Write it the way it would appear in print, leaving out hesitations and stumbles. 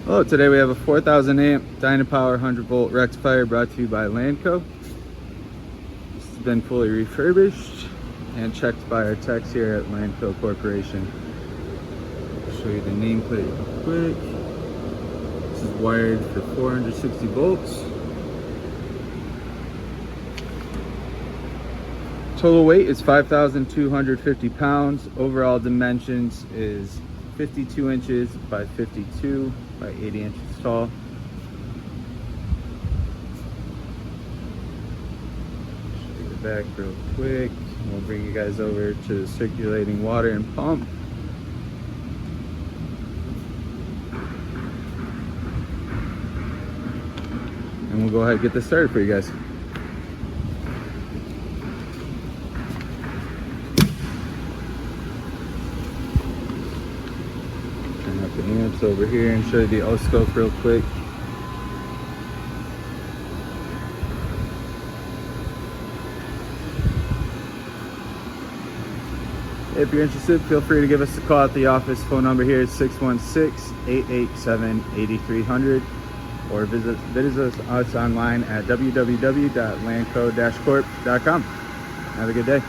Hello, today we have a 4,000 amp Dynapower 100 volt rectifier brought to you by Lanco. This has been fully refurbished and checked by our techs here at Lanco Corporation. I'll show you the nameplate real quick. This is wired for 460 volts. Total weight is 5,250 pounds. Overall dimensions is 52 inches by 52 by 80 inches tall. Show you the back real quick. We'll bring you guys over to the circulating water and pump. And we'll go ahead and get this started for you guys. Turn up the amps over here and show you the oscilloscope real quick. If you're interested, feel free to give us a call at the office. Phone number here is 616-887-8300, or visit us online at www.lanco-corp.com. Have a good day.